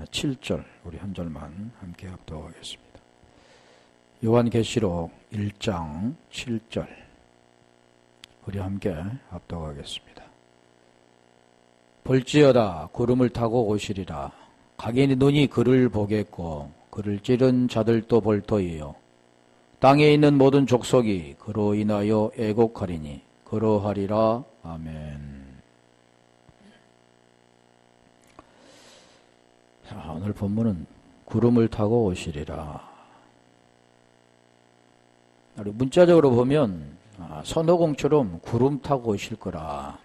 7절 우리 한 절만 함께 합독하겠습니다. 요한계시록 1장 7절 우리 함께 합독하겠습니다. 볼지어다 구름을 타고 오시리라. 각인의 눈이 그를 보겠고 그를 찌른 자들도 볼 터이요. 땅에 있는 모든 족속이 그로 인하여 애곡하리니 그러하리라. 아멘. 자, 오늘 본문은 구름을 타고 오시리라. 우리 문자적으로 보면 선호공처럼 구름 타고 오실 거라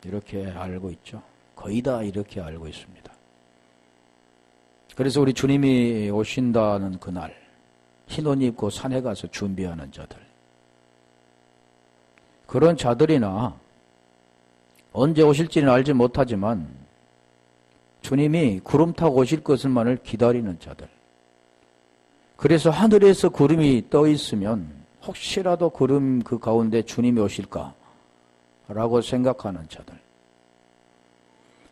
이렇게 알고 있죠. 거의 다 이렇게 알고 있습니다. 그래서 우리 주님이 오신다는 그날 흰 옷 입고 산에 가서 준비하는 자들, 그런 자들이나 언제 오실지는 알지 못하지만 주님이 구름 타고 오실 것을만을 기다리는 자들, 그래서 하늘에서 구름이 떠 있으면 혹시라도 구름 그 가운데 주님이 오실까 라고 생각하는 자들.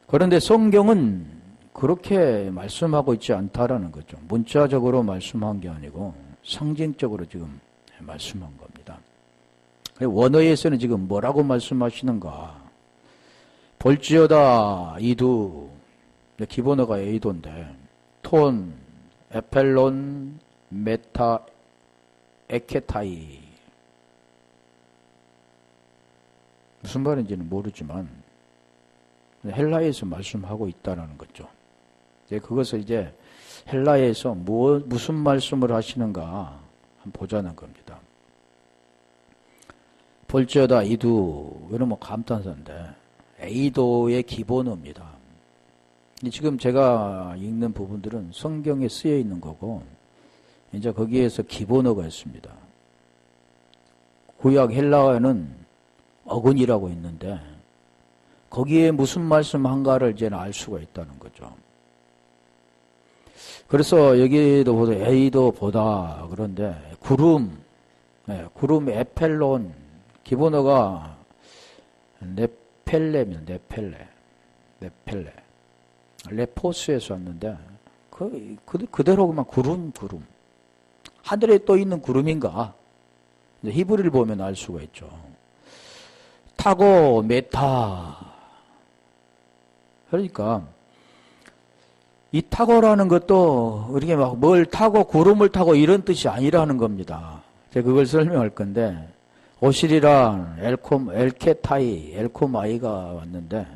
그런데 성경은 그렇게 말씀하고 있지 않다라는 거죠. 문자적으로 말씀한 게 아니고 상징적으로 지금 말씀한 겁니다. 원어에서는 지금 뭐라고 말씀하시는가? 볼지어다 이두, 기본어가 에이도인데 톤, 에펠론, 메타, 에케타이, 무슨 말인지는 모르지만 헬라에서 말씀하고 있다는 거죠. 그것을 이제 헬라에서 무슨 말씀을 하시는가 한번 보자는 겁니다. 볼지어다 이두, 이러면 감탄사인데 에이도의 기본어입니다. 지금 제가 읽는 부분들은 성경에 쓰여 있는 거고 이제 거기에서 기본어가 있습니다. 구약 헬라어에는 어근이라고 있는데 거기에 무슨 말씀한가를 이제는 알 수가 있다는 거죠. 그래서 여기도 보다 에이도 보다 그런데 구름, 구름 에펠론, 기본어가 네펠레입니다. 네펠레. 레포스에서 왔는데 그대로 그만 구름. 하늘에 떠 있는 구름인가? 히브리를 보면 알 수가 있죠. 타고 메타. 그러니까 이 타고라는 것도 이렇게 막 뭘 타고 구름을 타고 이런 뜻이 아니라는 겁니다. 제가 그걸 설명할 건데 오시리라 엘케타이, 엘코마이가 왔는데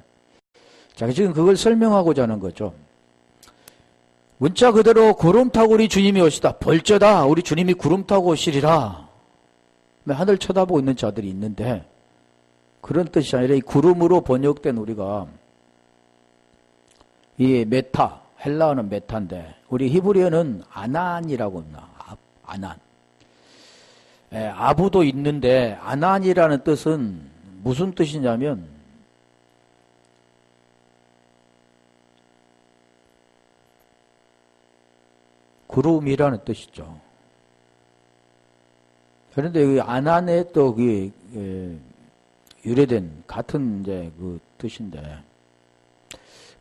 자, 지금 그걸 설명하고자 하는 거죠. 문자 그대로 구름 타고 우리 주님이 오시다. 볼저다 우리 주님이 구름 타고 오시리라. 하늘 쳐다보고 있는 자들이 있는데 그런 뜻이 아니라 이 구름으로 번역된 우리가 이 메타, 헬라어는 메타인데 우리 히브리어는 아난이라고 합니다. 아난. 아부도 있는데 아난이라는 뜻은 무슨 뜻이냐면 구름이라는 뜻이죠. 그런데 그 아난에 또 유래된 같은 이제 그 뜻인데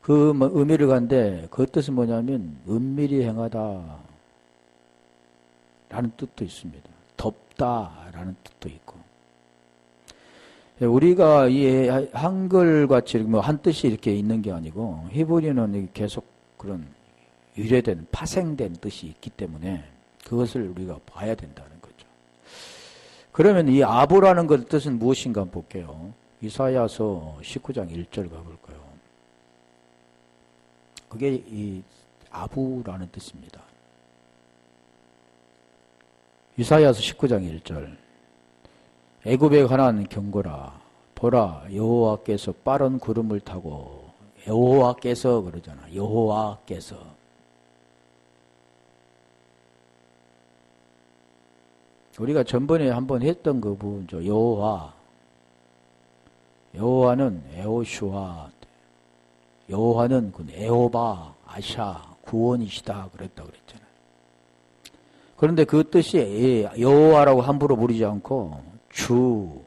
그 의미를 갖는데 그 뜻은 뭐냐면 은밀히 행하다 라는 뜻도 있습니다. 덥다 라는 뜻도 있고 우리가 이 한글같이 뭐 한 뜻이 이렇게 있는 게 아니고 히브리어는 계속 그런 유래된 파생된 뜻이 있기 때문에 그것을 우리가 봐야 된다는 거죠. 그러면 이 아부라는 것 뜻은 무엇인가 한번 볼게요. 이사야서 19장 1절 가볼까요? 그게 이 아부라는 뜻입니다. 이사야서 19장 1절 애굽에 관한 경고라. 보라 여호와께서 빠른 구름을 타고 여호와께서 그러잖아. 여호와께서 우리가 전번에 한번 했던 그 부분죠. 여호와는 에호슈아, 여호와는 그 에호바, 아샤, 구원이시다 그랬다 그랬잖아요. 그런데 그 뜻이 여호와라고 함부로 부르지 않고 주,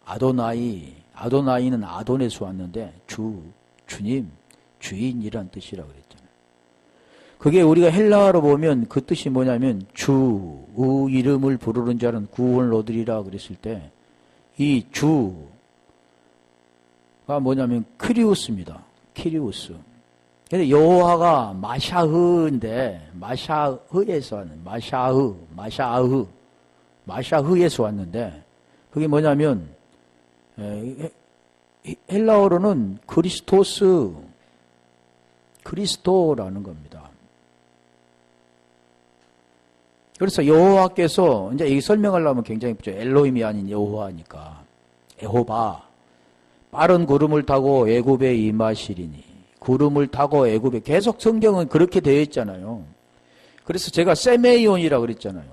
아도나이는 아도네스 왔는데 주님, 주인이란 뜻이라고 그랬잖아요. 그게 우리가 헬라어로 보면 그 뜻이 뭐냐면 주의 이름을 부르는 자는 구원을 얻으리라 그랬을 때 이 주가 뭐냐면 크리우스입니다. 키리우스. 근데 여호와가 마샤흐인데 마샤흐에서 왔는 마샤흐에서 왔는데 그게 뭐냐면 헬라어로는 그리스도라는 겁니다. 그래서 여호와께서 이제 이 설명하려면 굉장히 쉽죠. 엘로힘이 아닌 여호와니까 에호바 빠른 구름을 타고 애굽에 임하시리니 구름을 타고 애굽에 계속 성경은 그렇게 되어 있잖아요. 그래서 제가 세메이온이라고 그랬잖아요.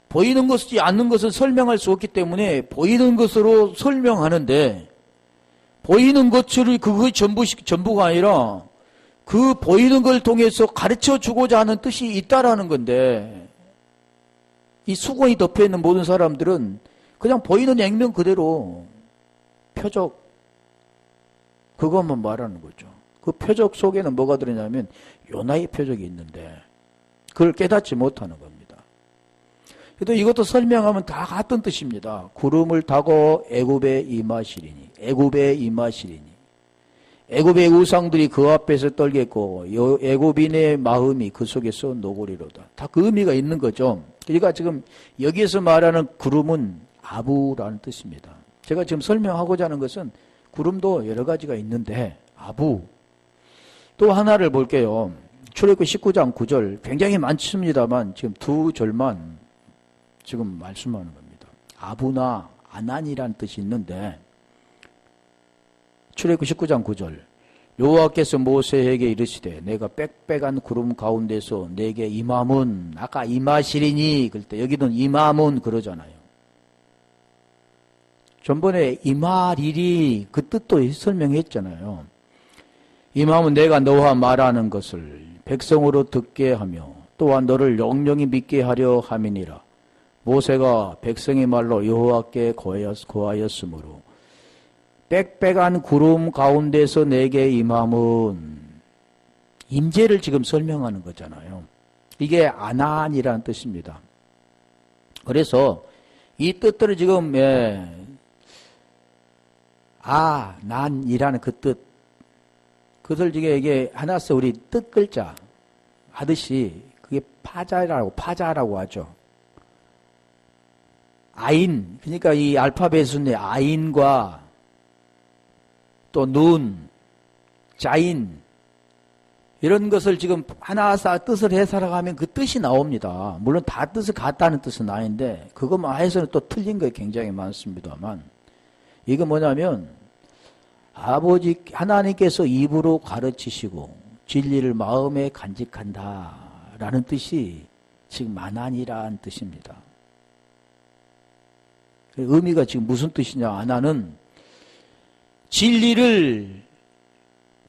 보이는 것이지 않는 것은 설명할 수 없기 때문에 보이는 것으로 설명하는데 보이는 것을 그것이 전부가 아니라 그 보이는 걸 통해서 가르쳐 주고자 하는 뜻이 있다라는 건데 이 수건이 덮여있는 모든 사람들은 그냥 보이는 액면 그대로 표적 그것만 말하는 거죠. 그 표적 속에는 뭐가 들어있냐면 요나의 표적이 있는데 그걸 깨닫지 못하는 겁니다. 그래도 이것도 설명하면 다 같은 뜻입니다. 구름을 타고 애굽에 임하시리니 애굽의 우상들이 그 앞에서 떨겠고 애굽인의 마음이 그 속에서 녹으리로다. 다 그 의미가 있는 거죠. 그러니까 지금 여기에서 말하는 구름은 아부라는 뜻입니다. 제가 지금 설명하고자 하는 것은 구름도 여러 가지가 있는데 아부. 또 하나를 볼게요. 출애굽기 19장 9절 굉장히 많습니다만 지금 두 절만 지금 말씀하는 겁니다. 아부나 아난이라는 뜻이 있는데 출애굽기 19장 9절 여호와께서 모세에게 이르시되 내가 빽빽한 구름 가운데서 내게 임함은 아까 임하시리니 그럴 때 여기는 임함은 그러잖아요. 전번에 임하리리 그 뜻도 설명했잖아요. 임함은 내가 너와 말하는 것을 백성으로 듣게 하며 또한 너를 영영히 믿게 하려 함이니라. 모세가 백성의 말로 여호와께 고하였으므로 빽빽한 구름 가운데서 내게 임함은 임재를 지금 설명하는 거잖아요. 이게 아난이라는 뜻입니다. 그래서 이 뜻들을 지금 난이라는 그 뜻 그것을 이게 하나씩 우리 뜻 글자 하듯이 그게 파자라고 하죠. 아인 그러니까 이 알파벳 순에 아인과 또 눈, 자인 이런 것을 지금 하나하나 뜻을 해석하면 그 뜻이 나옵니다. 물론 다 뜻을 같다는 뜻은 아닌데 그것만 해서는 또 틀린 게 굉장히 많습니다만 이거 뭐냐면 아버지 하나님께서 입으로 가르치시고 진리를 마음에 간직한다라는 뜻이 지금 아난이라는 뜻입니다. 의미가 지금 무슨 뜻이냐 아난은 진리를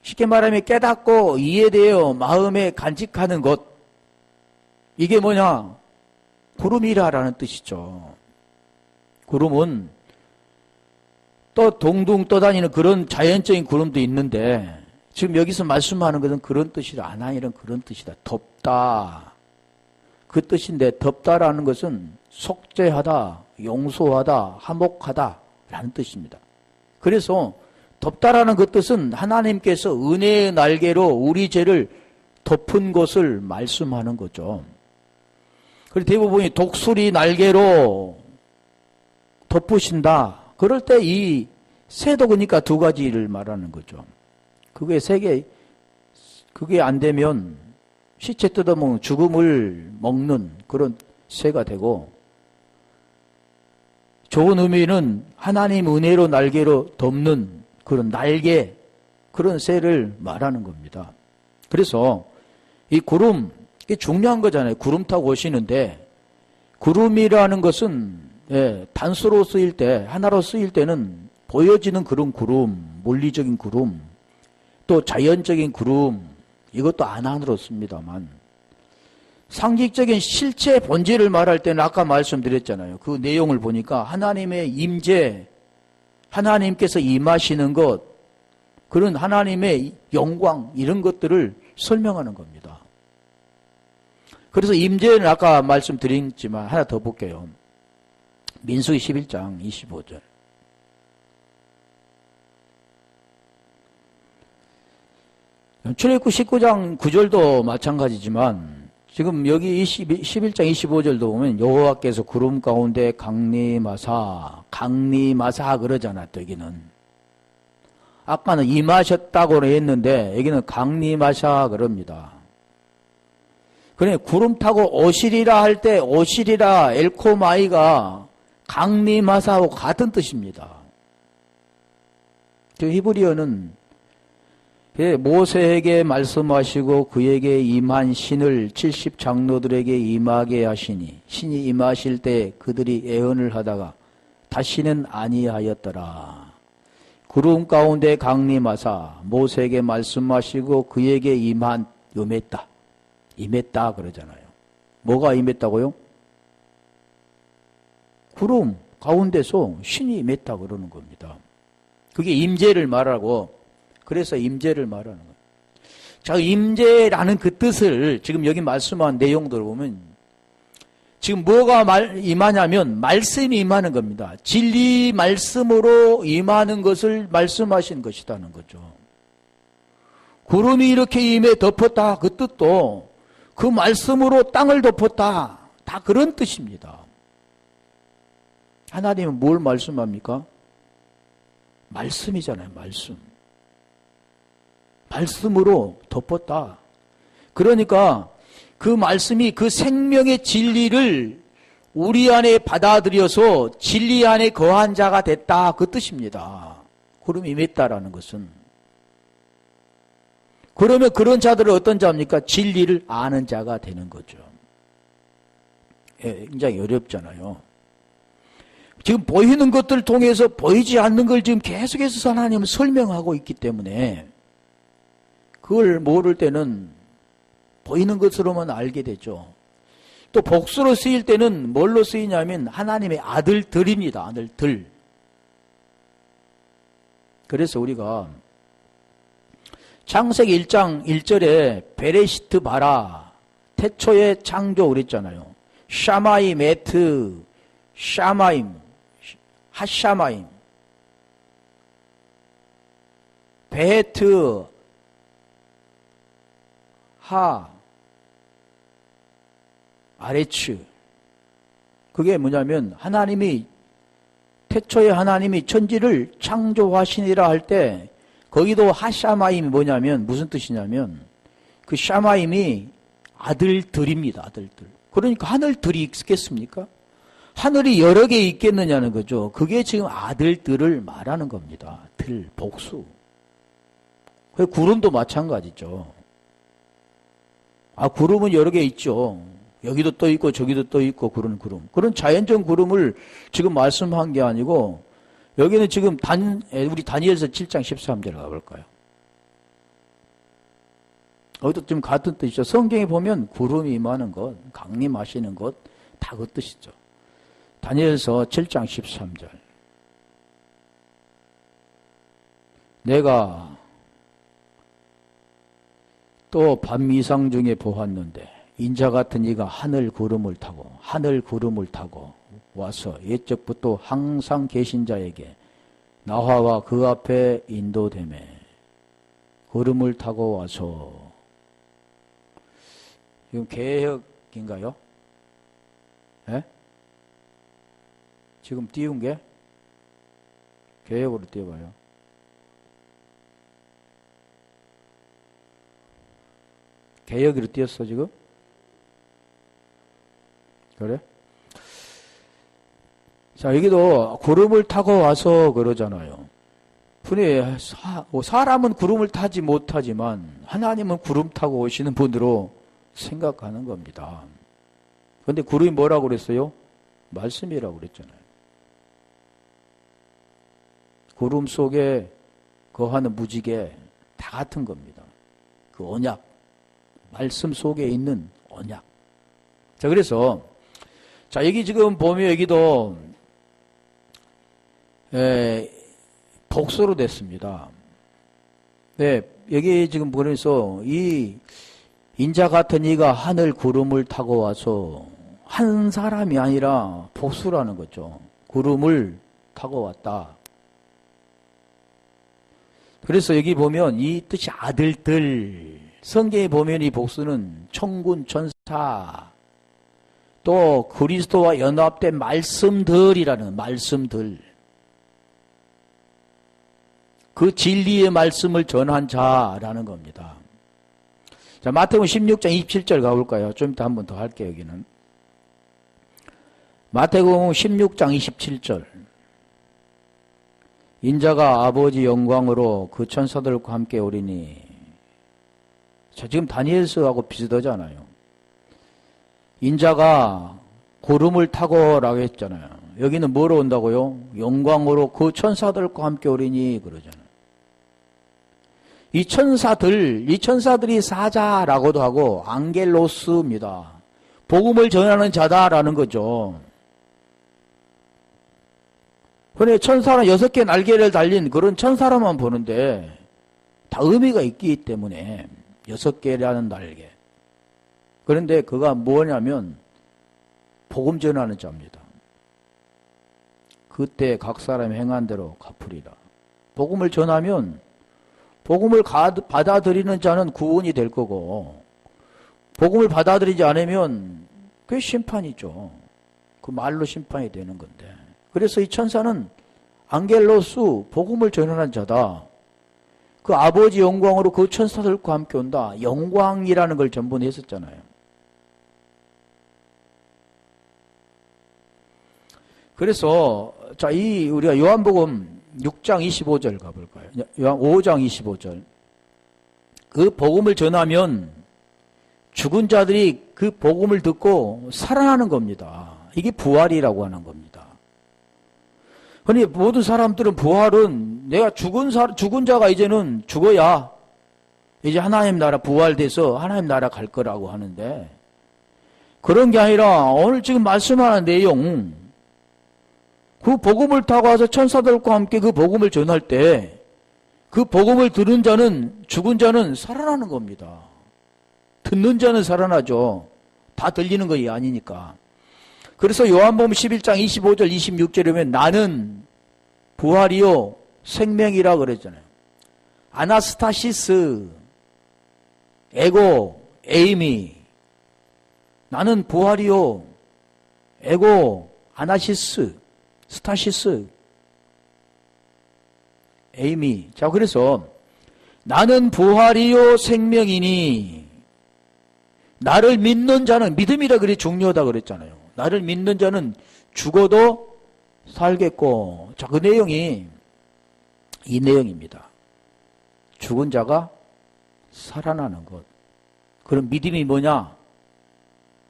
쉽게 말하면 깨닫고 이해되어 마음에 간직하는 것 이게 뭐냐? 구름이라라는 뜻이죠. 구름은 또 동동 떠다니는 그런 자연적인 구름도 있는데 지금 여기서 말씀하는 것은 그런 뜻이라 아난이란 그런 뜻이다. 덥다. 그 뜻인데 덥다라는 것은 속죄하다, 용서하다, 화목하다라는 뜻입니다. 그래서 덥다라는 그 뜻은 하나님께서 은혜의 날개로 우리 죄를 덮은 것을 말씀하는 거죠. 그리고 대부분이 독수리 날개로 덮으신다. 그럴 때 이 세독이니까 두 가지를 말하는 거죠. 그게 그게 안 되면 시체 뜯어먹는 죽음을 먹는 그런 새가 되고 좋은 의미는 하나님 은혜로 날개로 덮는 그런 날개, 그런 새를 말하는 겁니다. 그래서 이 구름, 이게 중요한 거잖아요. 구름 타고 오시는데, 구름이라는 것은, 단수로 쓰일 때, 하나로 쓰일 때는 보여지는 그런 구름, 물리적인 구름, 또 자연적인 구름, 이것도 아난으로 씁니다만, 상징적인 실체 본질을 말할 때는 아까 말씀드렸잖아요. 그 내용을 보니까 하나님의 임재, 하나님께서 임하시는 것, 그런 하나님의 영광 이런 것들을 설명하는 겁니다. 그래서 임재는 아까 말씀드렸지만 하나 더 볼게요. 민수기 11장 25절. 출애굽 19장 9절도 마찬가지지만 지금 여기 11장 25절도 보면 여호와께서 구름 가운데 강림하사 그러잖아. 또 여기는 아까는 임하셨다고 했는데 여기는 강림하사 그럽니다. 그래 구름 타고 오시리라 할 때 오시리라 엘코마이가 강림하사하고 같은 뜻입니다. 히브리어는 모세에게 말씀하시고 그에게 임한 신을 70장로들에게 임하게 하시니 신이 임하실 때 그들이 애언을 하다가 다시는 아니하였더라. 구름 가운데 강림하사 모세에게 말씀하시고 그에게 임했다 그러잖아요. 뭐가 임했다고요? 구름 가운데서 신이 임했다 그러는 겁니다. 그게 임재를 말하고 그래서 임재를 말하는 거예요. 자, 임재라는 그 뜻을 지금 여기 말씀한 내용들을 보면 지금 뭐가 임하냐면 말씀이 임하는 겁니다. 진리 말씀으로 임하는 것을 말씀하신 것이라는 거죠. 구름이 이렇게 임해 덮었다 그 뜻도 그 말씀으로 땅을 덮었다 다 그런 뜻입니다. 하나님은 뭘 말씀합니까? 말씀이잖아요. 말씀으로 덮었다. 그러니까 그 말씀이 그 생명의 진리를 우리 안에 받아들여서 진리 안에 거한 자가 됐다. 그 뜻입니다. 구름이 임했다라는 것은. 그러면 그런 자들은 어떤 자입니까? 진리를 아는 자가 되는 거죠. 예, 굉장히 어렵잖아요. 지금 보이는 것들을 통해서 보이지 않는 걸 지금 계속해서 하나님은 설명하고 있기 때문에 그걸 모를 때는 보이는 것으로만 알게 되죠. 또 복수로 쓰일 때는 뭘로 쓰이냐면 하나님의 아들들입니다. 아들들. 그래서 우리가 창세기 1장 1절에 베레시트 바라 태초의 창조 그랬잖아요. 샤마임 에트 샤마임 하샤마임 베헤트 하 아레츠. 그게 뭐냐면 하나님이 태초에 하나님이 천지를 창조하시니라 할 때 거기도 하샤마임이 뭐냐면 무슨 뜻이냐면 그 샤마임이 아들들입니다. 아들들. 그러니까 하늘들이 있겠습니까? 하늘이 여러 개 있겠느냐는 거죠. 그게 지금 아들들을 말하는 겁니다. 들, 복수. 구름도 마찬가지죠. 구름은 여러 개 있죠. 여기도 떠 있고 저기도 떠 있고 그런 구름. 그런 자연적 구름을 지금 말씀한 게 아니고 여기는 지금 우리 다니엘서 7장 13절 가볼까요? 여기도 지금 같은 뜻이죠. 성경에 보면 구름이 임하는 것, 강림하시는 것 다 그 뜻이죠. 다니엘서 7장 13절. 내가 또 밤 이상 중에 보았는데 인자 같은 이가 하늘 구름을 타고 와서 옛적부터 항상 계신 자에게 나화와 그 앞에 인도되매 구름을 타고 와서. 지금 개혁인가요? 예? 지금 띄운 게 개혁으로 띄워봐요. 개혁으로 띄었어 지금? 그래? 자, 여기도 구름을 타고 와서 그러잖아요. 분이 사람은 구름을 타지 못하지만 하나님은 구름 타고 오시는 분으로 생각하는 겁니다. 그런데 구름이 뭐라고 그랬어요? 말씀이라고 그랬잖아요. 구름 속에 거하는 무지개 다 같은 겁니다. 그 언약, 말씀 속에 있는 언약. 자, 그래서 자, 여기 지금 보면 여기도 복수로 됐습니다. 네, 여기 지금 보면서 이 인자 같은 이가 하늘 구름을 타고 와서 한 사람이 아니라 복수라는 거죠. 구름을 타고 왔다. 그래서 여기 보면 이 뜻이 아들들, 성경에 보면 이 복수는 천군 천사, 또 그리스도와 연합된 말씀들이라는 말씀들, 그 진리의 말씀을 전한 자라는 겁니다. 자, 마태복음 16장 27절 가볼까요? 좀 이따 한 번 더 할게요. 여기는 마태복음 16장 27절. 인자가 아버지 영광으로 그 천사들과 함께 오리니. 자, 지금 다니엘서하고 비슷하잖아요. 인자가 구름을 타고라고 했잖아요. 여기는 뭐로 온다고요? 영광으로 그 천사들과 함께 오리니 그러잖아요. 이 천사들이 사자라고도 하고 앙겔로스입니다. 복음을 전하는 자다라는 거죠. 그런데 천사는 6개 날개를 달린 그런 천사라만 보는데 다 의미가 있기 때문에 6개라는 날개. 그런데 그가 뭐냐면 복음 전하는 자입니다. 그때 각 사람이 행한 대로 갚으리라. 복음을 전하면 복음을 받아들이는 자는 구원이 될 거고, 복음을 받아들이지 않으면 그게 심판이죠. 그 말로 심판이 되는 건데. 그래서 이 천사는 앙겔로스, 복음을 전하는 자다. 그 아버지 영광으로 그 천사들과 함께 온다. 영광이라는 걸 전번에 했었잖아요. 그래서 자, 우리가 요한복음 6장 25절 가볼까요? 요한 5장 25절. 그 복음을 전하면 죽은 자들이 그 복음을 듣고 살아나는 겁니다. 이게 부활이라고 하는 겁니다. 그런데 모든 사람들은 부활은 내가 죽은 자가 이제는 죽어야 이제 하나님 나라 부활돼서 하나님 나라 갈 거라고 하는데, 그런 게 아니라 오늘 지금 말씀하는 내용, 그 복음을 타고 와서 천사들과 함께 그 복음을 전할 때 그 복음을 들은 자는, 죽은 자는 살아나는 겁니다. 듣는 자는 살아나죠. 다 들리는 것이 아니니까. 그래서 요한복음 11장 25절 26절에 보면 나는 부활이요 생명이라 그랬잖아요. 아나스타시스, 에고, 에이미. 나는 부활이요 에고, 아나시스, 스타시스, 에이미. 자, 그래서 나는 부활이요 생명이니 나를 믿는 자는, 믿음이라 그래 중요하다 그랬잖아요. 나를 믿는 자는 죽어도 살겠고. 자, 그 내용이 이 내용입니다. 죽은 자가 살아나는 것. 그럼 믿음이 뭐냐?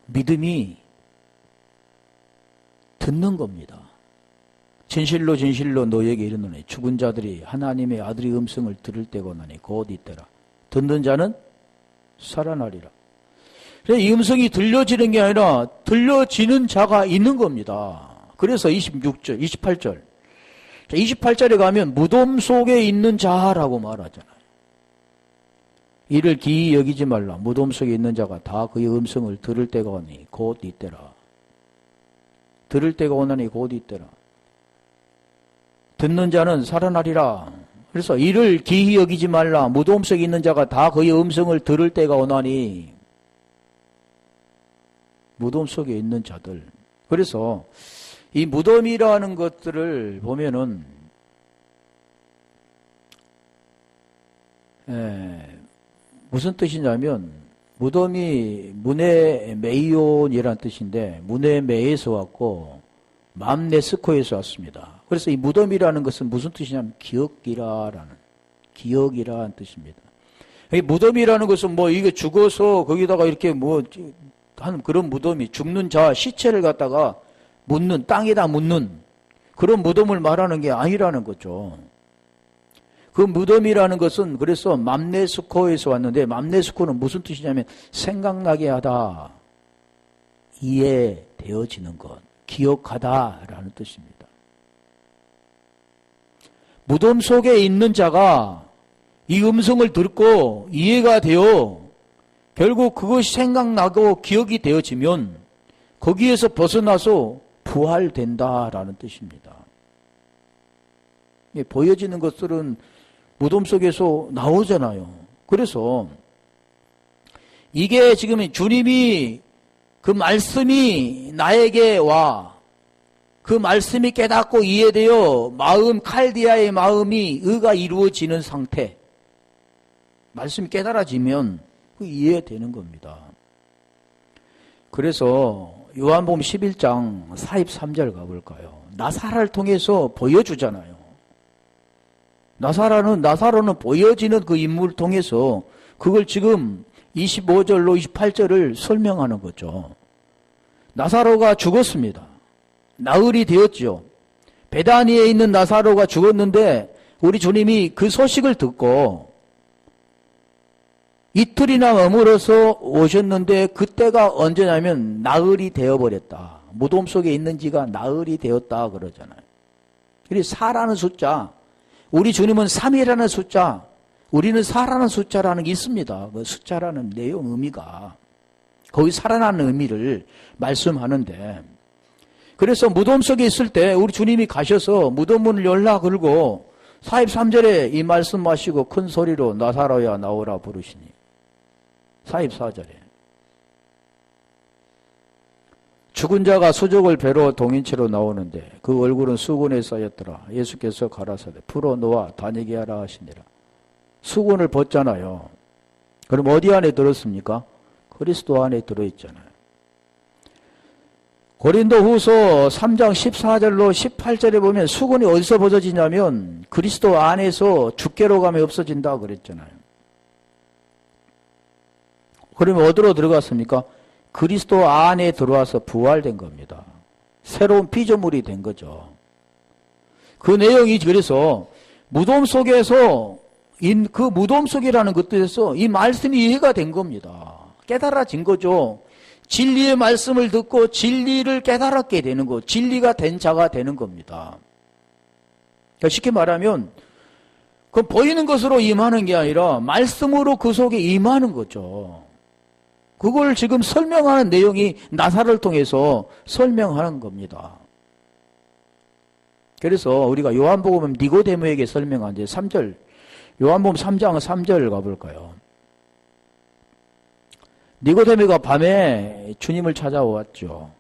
믿음이 듣는 겁니다. 진실로 진실로 너에게 이르노니 죽은 자들이 하나님의 아들의 음성을 들을 때가 오나니 곧 이때라. 듣는 자는 살아나리라. 그래서 이 음성이 들려지는 게 아니라 들려지는 자가 있는 겁니다. 그래서 26절, 28절. 28절에 가면 무덤 속에 있는 자라고 말하잖아요. 이를 기이 여기지 말라. 무덤 속에 있는 자가 다 그의 음성을 들을 때가 오니 곧 이때라. 들을 때가 오나니 곧 이때라. 듣는 자는 살아나리라. 그래서 이를 기이 여기지 말라. 무덤 속에 있는 자가 다 그의 음성을 들을 때가 오나니. 무덤 속에 있는 자들. 그래서 이 무덤이라는 것들을 보면은 무슨 뜻이냐면 무덤이 문에 메이온이라는 뜻인데 문에 메에서 왔고 맘네스코에서 왔습니다. 그래서 이 무덤이라는 것은 무슨 뜻이냐면 기억이라는 뜻입니다. 이 무덤이라는 것은 뭐 이게 죽어서 거기다가 이렇게 뭐 한 그런 무덤이, 죽는 자 시체를 갖다가 묻는, 땅에다 묻는 그런 무덤을 말하는 게 아니라는 거죠. 그 무덤이라는 것은 그래서 맘네스코에서 왔는데 맘네스코는 무슨 뜻이냐면 생각나게 하다, 이해되어지는 것, 기억하다라는 뜻입니다. 무덤 속에 있는 자가 이 음성을 듣고 이해가 되어 결국 그것이 생각나고 기억이 되어지면 거기에서 벗어나서 부활된다라는 뜻입니다. 보여지는 것들은 무덤 속에서 나오잖아요. 그래서 이게 지금 주님이 그 말씀이 나에게 와, 그 말씀이 깨닫고 이해되어 칼디아의 마음이 의가 이루어지는 상태, 말씀이 깨달아지면 그 이해되는 겁니다. 그래서 요한복음 11장 43절 가볼까요? 나사라를 통해서 보여주잖아요. 나사로는 보여지는 그 인물을 통해서 그걸 지금 25절로 28절을 설명하는 거죠. 나사로가 죽었습니다. 나흘이 되었죠. 베다니에 있는 나사로가 죽었는데 우리 주님이 그 소식을 듣고 이틀이나 머물어서 오셨는데 그때가 언제냐면 나흘이 되어버렸다. 무덤 속에 있는 지가 나흘이 되었다 그러잖아요. 그래서 4라는 숫자, 우리 주님은 3이라는 숫자, 우리는 4라는 숫자라는 게 있습니다. 그 숫자라는 내용 의미가 거기 살아나는 의미를 말씀하는데, 그래서 무덤 속에 있을 때 우리 주님이 가셔서 무덤 문을 열라 그러고 43절에 이 말씀하시고 큰 소리로 나사로야 나오라 부르시니 44절에 죽은 자가 수족을 베러 동인체로 나오는데 그 얼굴은 수건에 쌓였더라. 예수께서 가라사대 풀어놓아 다니게 하라 하시니라. 수건을 벗잖아요. 그럼 어디 안에 들었습니까? 그리스도 안에 들어있잖아요. 고린도후서 3장 14절로 18절에 보면 수건이 어디서 벗어지냐면 그리스도 안에서 죽게로 가면 없어진다 그랬잖아요. 그러면 어디로 들어갔습니까? 그리스도 안에 들어와서 부활된 겁니다. 새로운 피조물이 된 거죠. 그 내용이 그래서 무덤 속에서 그 무덤 속이라는 것들에서 이 말씀이 이해가 된 겁니다. 깨달아진 거죠. 진리의 말씀을 듣고 진리를 깨달았게 되는 거, 진리가 된 자가 되는 겁니다. 쉽게 말하면 그 보이는 것으로 임하는 게 아니라 말씀으로 그 속에 임하는 거죠. 그걸 지금 설명하는 내용이 나사를 통해서 설명하는 겁니다. 그래서 우리가 요한복음 니고데모에게 설명한 이제 3절, 요한복음 3장 3절 가볼까요? 니고데모가 밤에 주님을 찾아왔죠.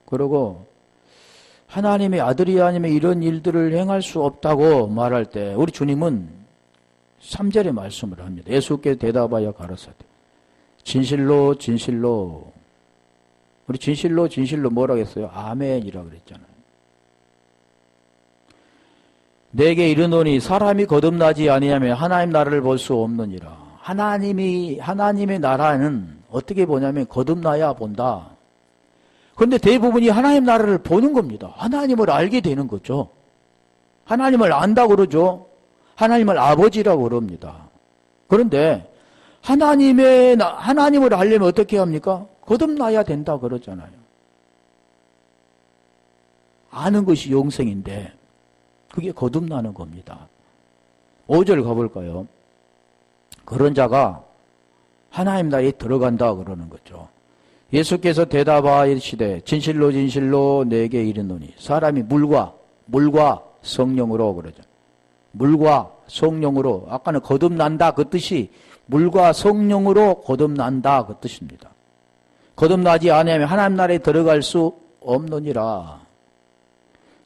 그러고 하나님의 아들이 아니면 이런 일들을 행할 수 없다고 말할 때 우리 주님은 3절에 말씀을 합니다. 예수께 대답하여 가라사대 진실로 진실로, 우리 진실로 뭐라고 했어요? 아멘이라고 그랬잖아요. 내게 이르노니 사람이 거듭나지 아니하면 하나님 나라를 볼 수 없느니라. 하나님의 나라는 어떻게 보냐면 거듭나야 본다. 그런데 대부분이 하나님 나라를 보는 겁니다. 하나님을 알게 되는 거죠. 하나님을 안다고 그러죠. 하나님을 아버지라고 그럽니다. 그런데 하나님을 알려면 어떻게 합니까? 거듭나야 된다 그러잖아요. 아는 것이 영생인데 그게 거듭나는 겁니다. 5절 가볼까요? 그런 자가 하나님 나라에 들어간다 그러는 거죠. 예수께서 대답하여 이르시되 진실로 진실로 내게 이르노니 사람이 물과 성령으로 그러죠. 물과 성령으로, 아까는 거듭난다 그 뜻이 물과 성령으로 거듭난다 그 뜻입니다. 거듭나지 아니하면 하나님 나라에 들어갈 수 없느니라.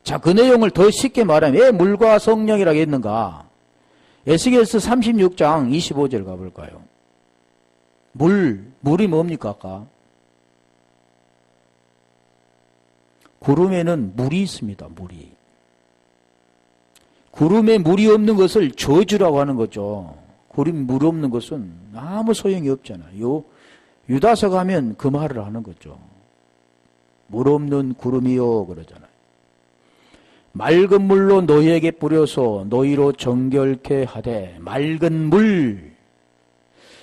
자, 그 내용을 더 쉽게 말하면 왜 물과 성령이라고 했는가? 에스겔서 36장 25절 가볼까요? 물이 뭡니까 아까? 구름에는 물이 있습니다. 물이. 구름에 물이 없는 것을 저주라고 하는 거죠. 구름에 물 없는 것은 아무 소용이 없잖아요. 유다서 가면 그 말을 하는 거죠. 물 없는 구름이요 그러잖아요. 맑은 물로 너희에게 뿌려서 너희로 정결케 하되. 맑은 물.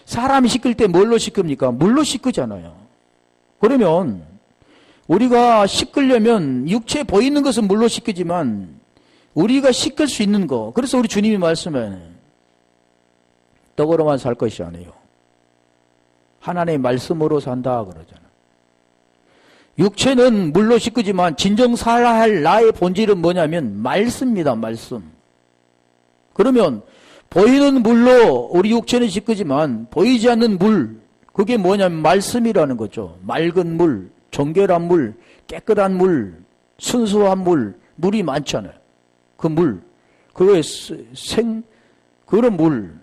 사람이 씻을 때 뭘로 씻습니까? 물로 씻잖아요. 그러면 우리가 씻으려면 육체에 보이는 것은 물로 씻지만 우리가 씻을 수 있는 거. 그래서 우리 주님이 말씀해 떡으로만 살 것이 아니에요. 하나님의 말씀으로 산다 그러잖아. 육체는 물로 씻기지만 진정 살아야 할 나의 본질은 뭐냐면 말씀입니다. 말씀. 그러면 보이는 물로 우리 육체는 씻기지만 보이지 않는 물, 그게 뭐냐면 말씀이라는 거죠. 맑은 물, 정결한 물, 깨끗한 물, 순수한 물, 물이 많잖아요. 그 물, 그거의 그런 물,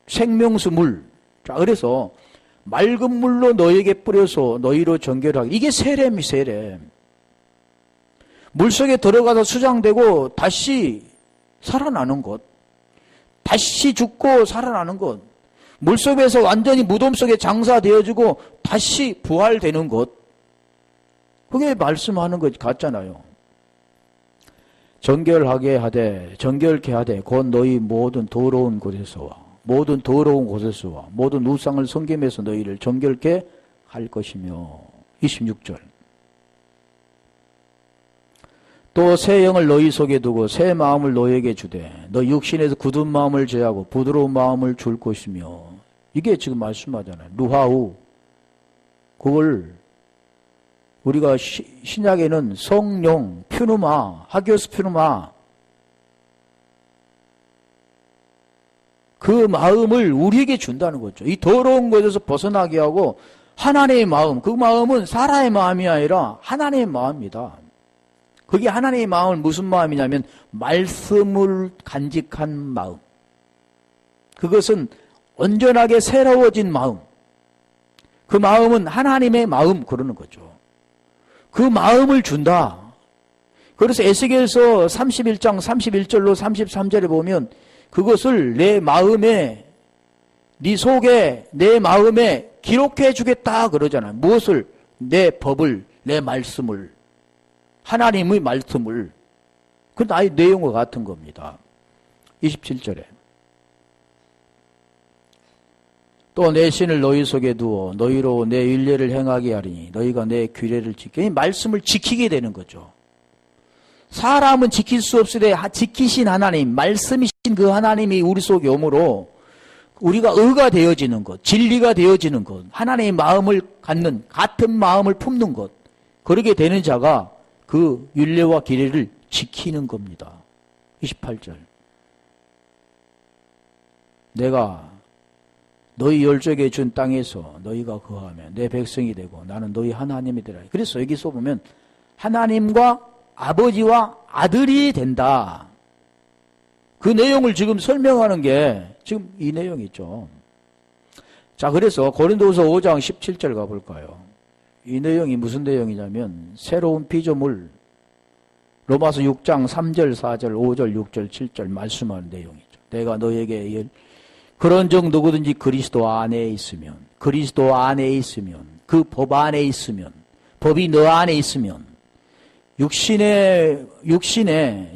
생명수 물. 자, 그래서 맑은 물로 너에게 뿌려서 너희로 정결하게. 이게 세렘이 세렘. 물속에 들어가서 수장되고 다시 살아나는 것. 다시 죽고 살아나는 것. 물속에서 완전히 무덤 속에 장사되어지고 다시 부활되는 것. 그게 말씀하는 것 같잖아요. 정결하게 하되 정결케 하되 곧 너희 모든 더러운 곳에서와 모든 우상을 섬김에서 너희를 정결케 할 것이며. 26절. 또 새 영을 너희 속에 두고 새 마음을 너희에게 주되 너 육신에서 굳은 마음을 제하고 부드러운 마음을 줄 것이며. 이게 지금 말씀하잖아요. 루하우. 그걸 우리가 신약에는 성령, 퓨누마, 하기오스 퓨누마, 그 마음을 우리에게 준다는 거죠. 이 더러운 것에서 벗어나게 하고 하나님의 마음, 그 마음은 사람의 마음이 아니라 하나님의 마음입니다. 그게 하나님의 마음은 무슨 마음이냐면 말씀을 간직한 마음. 그것은 온전하게 새로워진 마음. 그 마음은 하나님의 마음 그러는 거죠. 그 마음을 준다. 그래서 에스겔서 31장 31절로 33절에 보면 그것을 내 마음에, 네 속에, 내 마음에 기록해 주겠다 그러잖아요. 무엇을? 내 법을, 내 말씀을, 하나님의 말씀을. 그 나의 내용과 같은 겁니다. 27절에 또 내 신을 너희 속에 두어 너희로 내 율례를 행하게 하리니 너희가 내 규례를 지켜. 이 말씀을 지키게 되는 거죠. 사람은 지킬 수 없으되 지키신 하나님, 말씀이신 그 하나님이 우리 속에 오므로 우리가 의가 되어지는 것, 진리가 되어지는 것, 하나님의 마음을 갖는, 같은 마음을 품는 것, 그렇게 되는 자가 그 율례와 규례를 지키는 겁니다. 28절. 내가 너희 열조에게 준 땅에서 너희가 거하면 내 백성이 되고 나는 너희 하나님이 되라. 그래서 여기서 보면 하나님과 아버지와 아들이 된다. 그 내용을 지금 설명하는 게 지금 이 내용이죠. 자, 그래서 고린도후서 5장 17절 가볼까요? 이 내용이 무슨 내용이냐면 새로운 피조물, 로마서 6장 3절, 4절, 5절, 6절, 7절 말씀하는 내용이죠. 내가 너에게 그런즉 누구든지 그리스도 안에 있으면 그 법 안에 있으면 법이 너 안에 있으면 육신에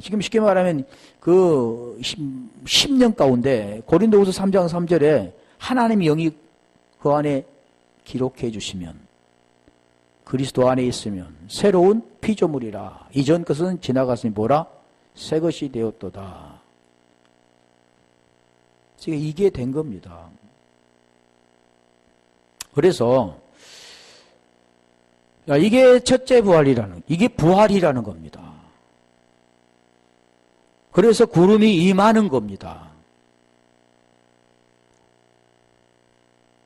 지금 쉽게 말하면 그 10년 가운데 고린도후서 3장 3절에 하나님의 영이 그 안에 기록해 주시면 그리스도 안에 있으면 새로운 피조물이라. 이전 것은 지나갔으니 보라 새 것이 되었도다. 지금 이게 된 겁니다. 그래서 이게 첫째 부활이라는, 이게 부활이라는 겁니다. 그래서 구름이 임하는 겁니다.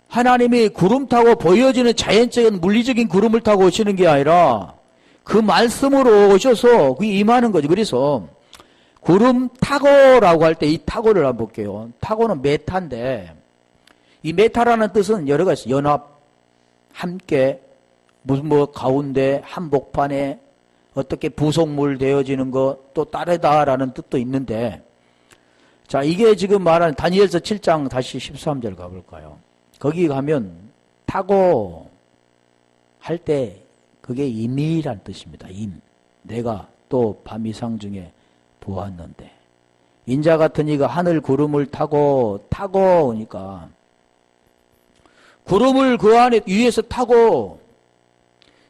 하나님이 구름 타고 보여지는 자연적인 물리적인 구름을 타고 오시는 게 아니라 그 말씀으로 오셔서 그게 임하는 거죠. 그래서 구름 타고라고 할 때 이 타고를 한번 볼게요. 타고는 메타인데 이 메타라는 뜻은 여러 가지 있어요. 연합, 함께, 무슨 가운데, 한복판에 어떻게 부속물 되어지는 것, 또 따르다라는 뜻도 있는데, 자, 이게 지금 말하는 다니엘서 7장 다시 13절 가볼까요? 거기 가면 타고 할 때 그게 임이란 뜻입니다. 임. 내가 또 밤이상 중에 보았는데 인자 같은 이가 하늘 구름을 타고 오니까 구름을 그 안에 위에서 타고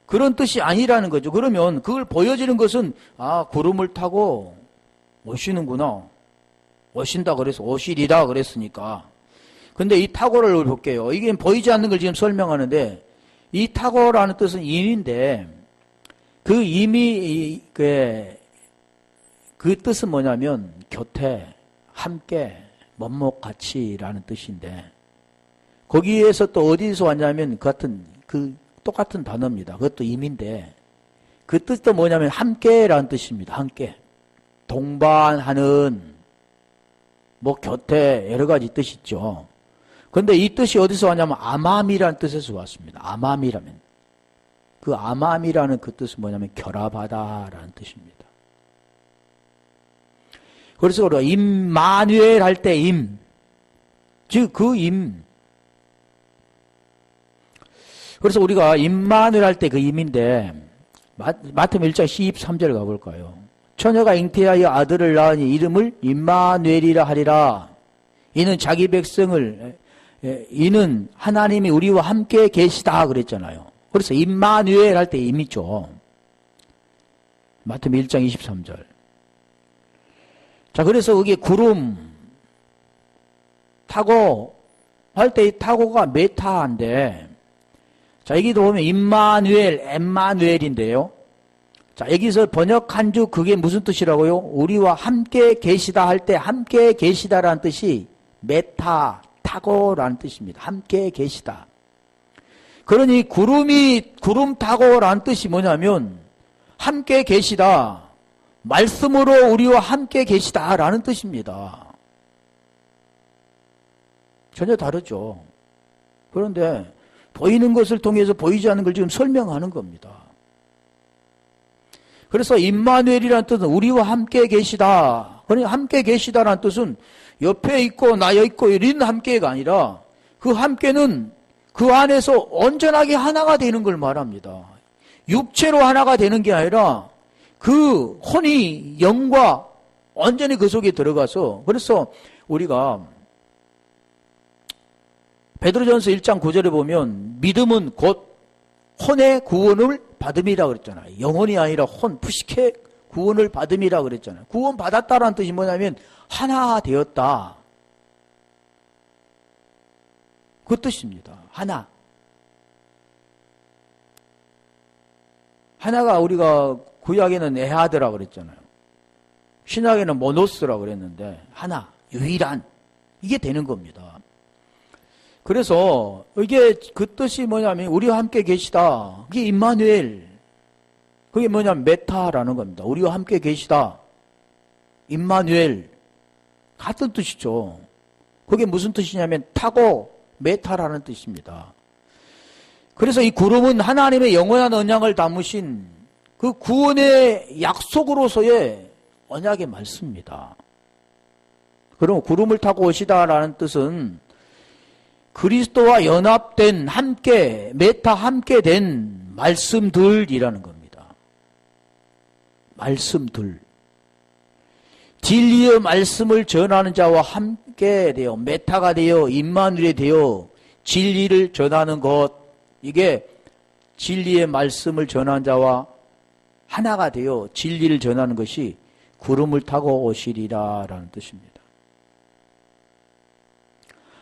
그런 뜻이 아니라는 거죠. 그러면 그걸 보여지는 것은 구름을 타고 오시는구나. 오신다 그래서 오시리라 그랬으니까 근데 이 타고를 볼게요. 이게 보이지 않는 걸 지금 설명하는데, 이 타고라는 뜻은 임인데, 그 임이, 그 뜻은 뭐냐면, 곁에, 함께, 먹먹같이라는 뜻인데, 거기에서 또 어디서 왔냐면, 똑같은 단어입니다. 그것도 임인데, 그 뜻도 뭐냐면, 함께라는 뜻입니다. 함께. 동반하는, 곁에 여러 가지 뜻이 있죠. 근데 이 뜻이 어디서 왔냐면 아맘이라는 뜻에서 왔습니다. 아맘이라면. 그 아맘이라는 그 뜻은 뭐냐면 결합하다라는 뜻입니다. 그래서 우리가 임마누엘 할 때 임, 즉 그 임. 그래서 우리가 임마누엘 할 때 그 임인데 마태복음 1장 13절 가볼까요? 처녀가 잉태하여 아들을 낳으니 이름을 임마누엘이라 하리라. 이는 자기 백성을 이는 하나님이 우리와 함께 계시다 그랬잖아요. 그래서 임마누엘 할 때 임이죠. 마태복음 1장 23절. 자, 그래서 여기 구름 타고 할 때 이 타고가 메타인데, 자, 여기도 보면 임마누엘, 엠마누엘인데요. 자, 여기서 번역한 주 그게 무슨 뜻이라고요? 우리와 함께 계시다 할 때 함께 계시다라는 뜻이 메타, 타고라는 뜻입니다. 함께 계시다. 그러니 구름 타고라는 뜻이 뭐냐면 함께 계시다. 말씀으로 우리와 함께 계시다라는 뜻입니다. 전혀 다르죠. 그런데 보이는 것을 통해서 보이지 않는 걸 지금 설명하는 겁니다. 그래서 임마누엘이라는 뜻은 우리와 함께 계시다. 그러니 함께 계시다라는 뜻은 옆에 있고 나여 있고 이런 함께가 아니라 그 함께는 그 안에서 온전하게 하나가 되는 걸 말합니다. 육체로 하나가 되는 게 아니라 그 혼이 영과 완전히 그 속에 들어가서, 그래서 우리가 베드로전서 1장 9절에 보면 믿음은 곧 혼의 구원을 받음이라 그랬잖아요. 영혼이 아니라 혼, 푸시케 구원을 받음이라 그랬잖아요. 구원 받았다라는 뜻이 뭐냐면 하나 되었다. 그 뜻입니다. 하나. 하나가 우리가 구약에는 에하드라 그랬잖아요. 신약에는 모노스라 그랬는데 하나, 유일한, 이게 되는 겁니다. 그래서 이게 그 뜻이 뭐냐면 우리와 함께 계시다. 그게 임마누엘. 그게 뭐냐면 메타라는 겁니다. 우리와 함께 계시다. 임마누엘. 같은 뜻이죠. 그게 무슨 뜻이냐면 타고 메타라는 뜻입니다. 그래서 이 구름은 하나님의 영원한 언약을 담으신 그 구원의 약속으로서의 언약의 말씀입니다. 그럼 구름을 타고 오시다라는 뜻은 그리스도와 연합된 함께, 메타 함께 된 말씀들이라는 겁니다. 말씀들. 진리의 말씀을 전하는 자와 함께 되어, 메타가 되어, 임마누엘이 되어 진리를 전하는 것, 이게 진리의 말씀을 전하는 자와 하나가 되어 진리를 전하는 것이 구름을 타고 오시리라라는 뜻입니다.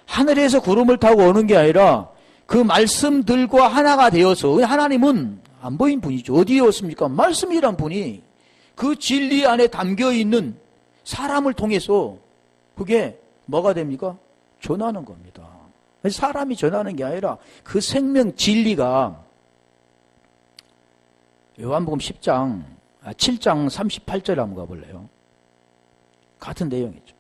하늘에서 구름을 타고 오는 게 아니라 그 말씀들과 하나가 되어서, 하나님은 안 보인 분이죠. 어디에 오십니까? 말씀이란 분이 그 진리 안에 담겨 있는 사람을 통해서 그게 뭐가 됩니까? 전하는 겁니다. 사람이 전하는 게 아니라 그 생명 진리가 요한복음 7장 38절에 한번 가볼래요? 같은 내용이죠.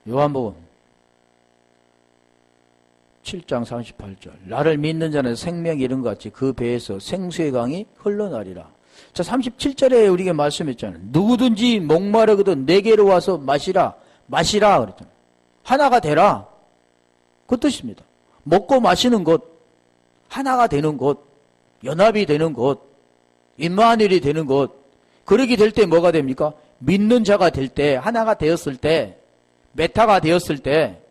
요한복음 7장 38절. 나를 믿는 자는 생명이 이른 것 같이 그 배에서 생수의 강이 흘러나리라. 자, 37절에 우리가 말씀했잖아요. 누구든지 목마르거든 내게로 와서 마시라. 마시라 그랬잖아요. 하나가 되라. 그 뜻입니다. 먹고 마시는 것, 하나가 되는 것, 연합이 되는 것, 임마누엘이 되는 것. 그러게 될 때 뭐가 됩니까? 믿는 자가 될 때, 하나가 되었을 때, 메타가 되었을 때,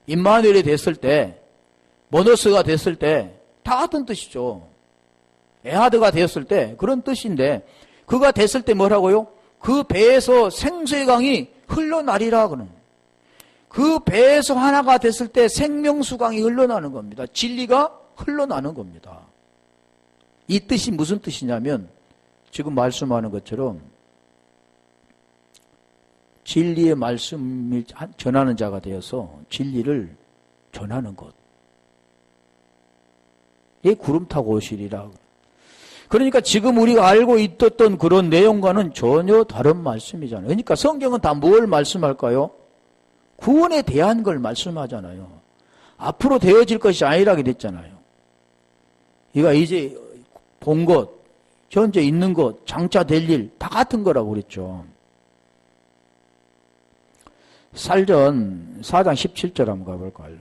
임마누엘이 됐을 때, 모노스가 됐을 때, 다 같은 뜻이죠. 에하드가 되었을 때 그런 뜻인데, 그가 됐을 때 뭐라고요? 그 배에서 생수의 강이 흘러나리라 그는. 그 배에서 하나가 됐을 때 생명수강이 흘러나는 겁니다. 진리가 흘러나는 겁니다. 이 뜻이 무슨 뜻이냐면 지금 말씀하는 것처럼 진리의 말씀을 전하는 자가 되어서 진리를 전하는 것. 이 구름 타고 오시리라. 그러니까 지금 우리가 알고 있었던 그런 내용과는 전혀 다른 말씀이잖아요. 그러니까 성경은 다 뭘 말씀할까요? 구원에 대한 걸 말씀하잖아요. 앞으로 되어질 것이 아니라게 됐잖아요. 이가 이제 본 것, 현재 있는 것, 장차 될 일 다 같은 거라고 그랬죠. 살전 4장 17절 한번 가볼까요?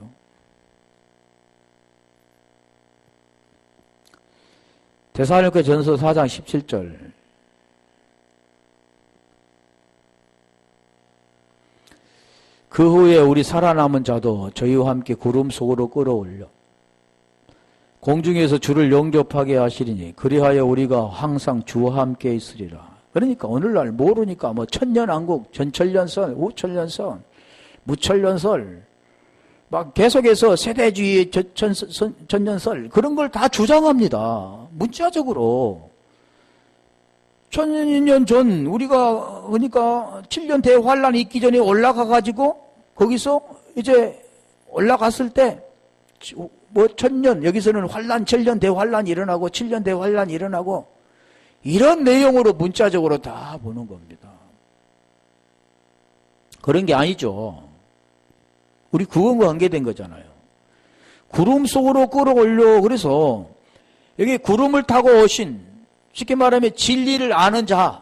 데살로니가 전서 4장 17절. 그 후에 우리 살아남은 자도 저희와 함께 구름 속으로 끌어올려 공중에서 주를 영접하게 하시리니 그리하여 우리가 항상 주와 함께 있으리라. 그러니까 오늘날 모르니까 뭐 천년왕국, 전천년설, 우천년설, 무천년설 막 계속해서 세대주의, 천년설 그런 걸 다 주장합니다. 문자적으로. 천년 전 우리가 그러니까 7년 대환란이 있기 전에 올라가 가지고 거기서 이제 올라갔을 때 뭐 천년 여기서는 환란 7년 대환란이 일어나고 7년 대환란이 일어나고 이런 내용으로 문자적으로 다 보는 겁니다. 그런 게 아니죠. 우리 구원과 관계된 거잖아요. 구름 속으로 끌어올려. 그래서 여기 구름을 타고 오신 쉽게 말하면 진리를 아는 자,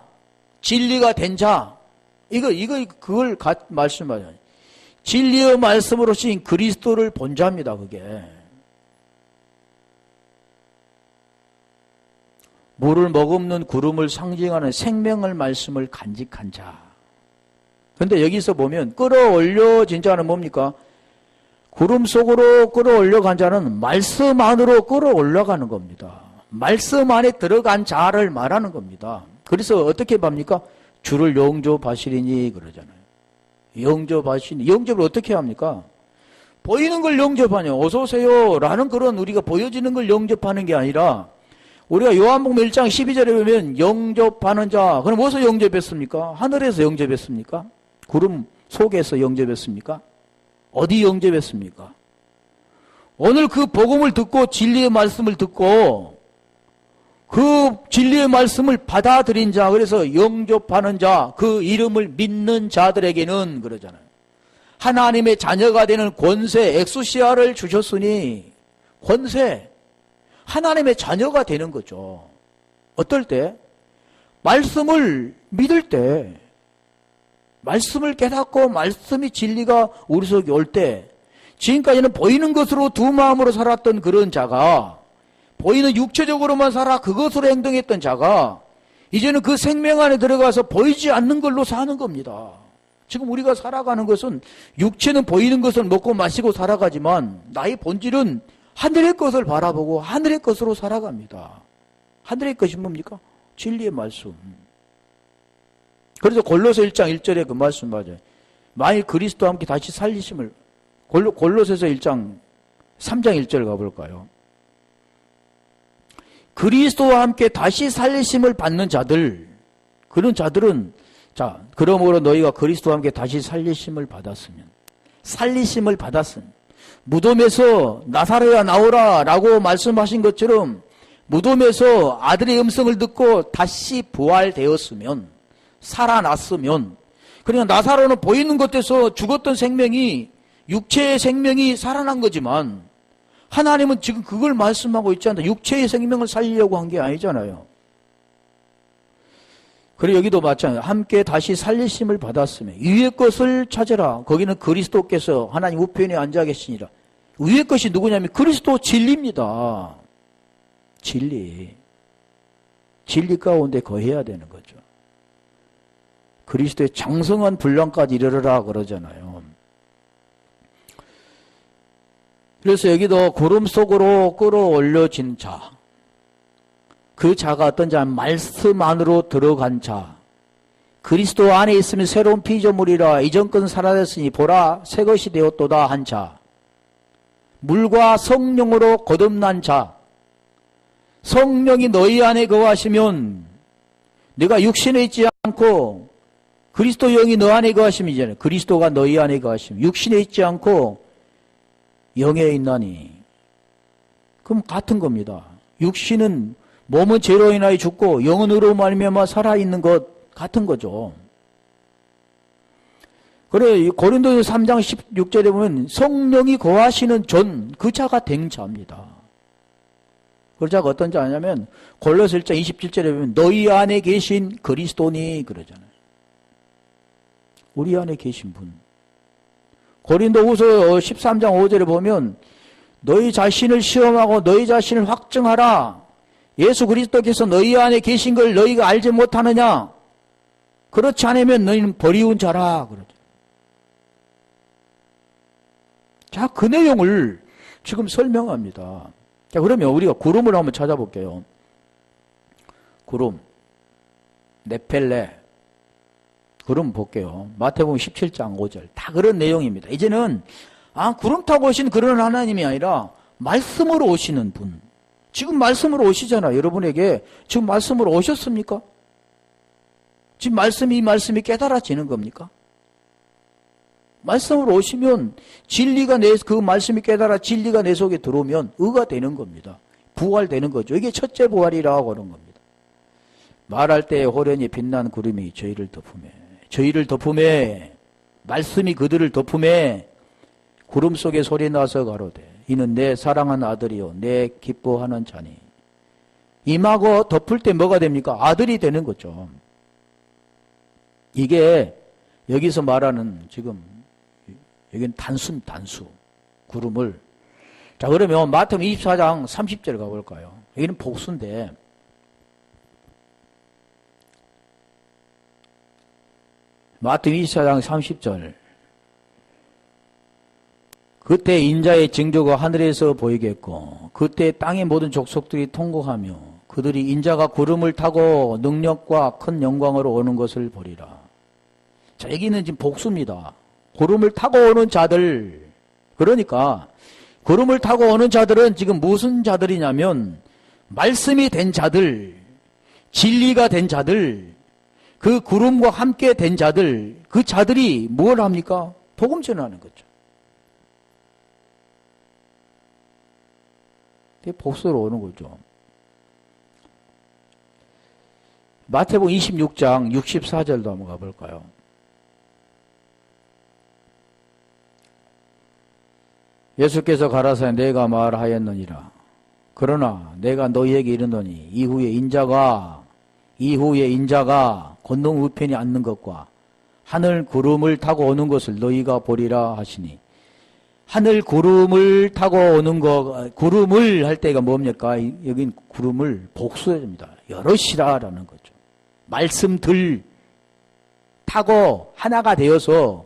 진리가 된 자, 그걸 말씀하잖아요. 진리의 말씀으로 신 그리스도를 본 자입니다, 그게. 물을 머금는 구름을 상징하는 생명을 말씀을 간직한 자. 근데 여기서 보면 끌어올려진 자는 뭡니까? 구름 속으로 끌어올려간 자는 말씀 안으로 끌어올라가는 겁니다. 말씀 안에 들어간 자를 말하는 겁니다. 그래서 어떻게 봅니까? 주를 영접하시리니 그러잖아요. 영접하시니. 영접을 어떻게 합니까? 보이는 걸 영접하냐. 어서 오세요 라는 그런 우리가 보여지는 걸 영접하는 게 아니라 우리가 요한복음 1장 12절에 보면 영접하는 자. 그럼 어디서 영접했습니까? 하늘에서 영접했습니까? 구름 속에서 영접했습니까? 어디 영접했습니까? 오늘 그 복음을 듣고 진리의 말씀을 듣고 그 진리의 말씀을 받아들인 자, 그래서 영접하는 자, 그 이름을 믿는 자들에게는 그러잖아요. 하나님의 자녀가 되는 권세, 엑수시아를 주셨으니 권세, 하나님의 자녀가 되는 거죠. 어떨 때? 말씀을 믿을 때, 말씀을 깨닫고 말씀이 진리가 우리 속에 올 때, 지금까지는 보이는 것으로 두 마음으로 살았던 그런 자가 보이는 육체적으로만 살아 그것으로 행동했던 자가 이제는 그 생명 안에 들어가서 보이지 않는 걸로 사는 겁니다. 지금 우리가 살아가는 것은 육체는 보이는 것을 먹고 마시고 살아가지만 나의 본질은 하늘의 것을 바라보고 하늘의 것으로 살아갑니다. 하늘의 것이 뭡니까? 진리의 말씀. 그래서 골로새 1장 1절에 그 말씀 맞아요. 만일 그리스도와 함께 다시 살리심을 골로새서 1장 3장 1절 가볼까요? 그리스도와 함께 다시 살리심을 받는 자들, 그런 자들은 자, 그러므로 너희가 그리스도와 함께 다시 살리심을 받았으면 무덤에서 나사로야 나오라 라고 말씀하신 것처럼 무덤에서 아들의 음성을 듣고 다시 부활되었으면, 살아났으면, 그러니까 나사로는 보이는 것에서 죽었던 생명이, 육체의 생명이 살아난 거지만 하나님은 지금 그걸 말씀하고 있지 않다. 육체의 생명을 살리려고 한 게 아니잖아요. 그리고 여기도 마찬가지로 함께 다시 살리심을 받았으면 위의 것을 찾으라. 거기는 그리스도께서 하나님 우편에 앉아 계시니라. 위의 것이 누구냐면 그리스도 진리입니다. 진리 가운데 거해야 되는 거죠. 그리스도의 장성한 분량까지 이르러라 그러잖아요. 그래서 여기도 구름 속으로 끌어올려진 자, 그 자가 어떤 자? 말씀 안으로 들어간 자, 그리스도 안에 있으면 새로운 피조물이라 이전 건 사라졌으니 보라 새 것이 되었도다 한 자. 물과 성령으로 거듭난 자. 성령이 너희 안에 거하시면 네가 육신에 있지 않고 그리스도 영이 너 안에 거하시면 이제는 그리스도가 너희 안에 거하시면 육신에 있지 않고 영에 있나니. 그럼 같은 겁니다. 육신은 몸은 죄로 인하여 죽고 영은 의로 말미암아 살아있는 것 같은 거죠. 그래 고린도서 3장 16절에 보면 성령이 거하시는 존, 그 자가 된 자입니다. 그 자가 어떤 자냐면 골로새 1장 27절에 보면 너희 안에 계신 그리스도니 그러잖아요. 우리 안에 계신 분. 고린도후서 13장 5절에 보면 너희 자신을 시험하고 너희 자신을 확증하라. 예수 그리스도께서 너희 안에 계신 걸 너희가 알지 못하느냐? 그렇지 않으면 너희는 버리운 자라. 그러죠. 자, 그 내용을 지금 설명합니다. 자, 그러면 우리가 구름을 한번 찾아볼게요. 구름, 네펠레, 구름 볼게요. 마태복음 17장 5절. 다 그런 내용입니다. 이제는 구름 타고 오신 그런 하나님이 아니라 말씀으로 오시는 분. 지금 말씀으로 오시잖아. 여러분에게 지금 말씀으로 오셨습니까? 지금 이 말씀이 깨달아지는 겁니까? 말씀으로 오시면 그 말씀이 깨달아 진리가 내 속에 들어오면 의가 되는 겁니다. 부활되는 거죠. 이게 첫째 부활이라고 하는 겁니다. 말할 때 호련히 빛난 구름이 저희를 덮음에 말씀이 그들을 덮음에 구름 속에 소리 나서 가로되 이는 내 사랑하는 아들이요 내 기뻐하는 자니. 임하고 덮을 때 뭐가 됩니까? 아들이 되는 거죠. 이게 여기서 말하는 지금 여기는 단수입니다. 단수. 구름을. 자, 그러면 마태복음 24장 30절 가볼까요? 여기는 복수인데 마태복음 24장 30절. 그때 인자의 징조가 하늘에서 보이겠고 그때 땅의 모든 족속들이 통곡하며 그들이 인자가 구름을 타고 능력과 큰 영광으로 오는 것을 보리라. 자, 여기는 지금 복수입니다. 구름을 타고 오는 자들. 그러니까 구름을 타고 오는 자들은 지금 무슨 자들이냐면 말씀이 된 자들, 진리가 된 자들, 그 구름과 함께 된 자들, 그 자들이 뭘 합니까? 복음 전하는 거죠. 그게 복수로 오는 거죠. 마태복음 26장 64절도 한번 가볼까요? 예수께서 가라사대 내가 말하였느니라. 그러나 내가 너희에게 이르노니 이후에 인자가 권능 우편에 앉는 것과 하늘 구름을 타고 오는 것을 너희가 보리라 하시니. 하늘 구름을 타고 오는 구름을 할 때가 뭡니까? 여긴 구름을 복수해줍니다. 여럿이라라는 거죠. 말씀들 타고 하나가 되어서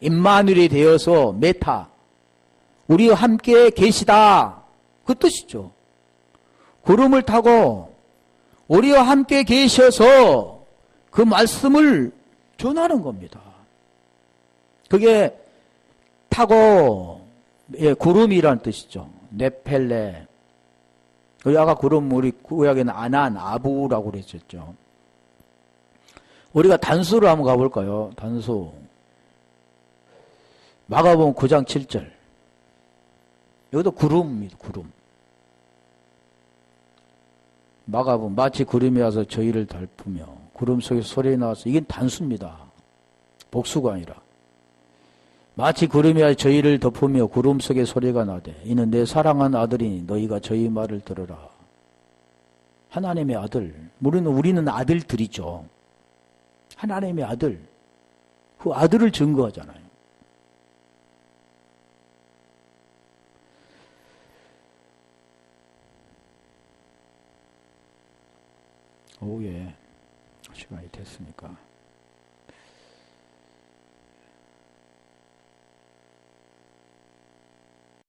임마누엘이 되어서 메타 우리와 함께 계시다. 그 뜻이죠. 구름을 타고 우리와 함께 계셔서 그 말씀을 전하는 겁니다. 그게 타고 구름이라는 뜻이죠. 네펠레. 아까 구름 우리 구약에는 아난, 아부라고 그랬었죠. 우리가 단수로 한번 가볼까요? 단수. 마가복음 9장 7절. 여기도 구름입니다. 구름. 마가복음 마치 구름이 와서 저희를 덮으며 구름 속에서 소리 나와서 이게 단수입니다. 복수가 아니라. 마치 구름이 와서 저희를 덮으며 구름 속에 소리가 나되 이는 내 사랑하는 아들이니 너희가 저희 말을 들으라. 하나님의 아들. 우리는 아들들이죠. 하나님의 아들. 그 아들을 증거하잖아요. 오후에 시간이 됐으니까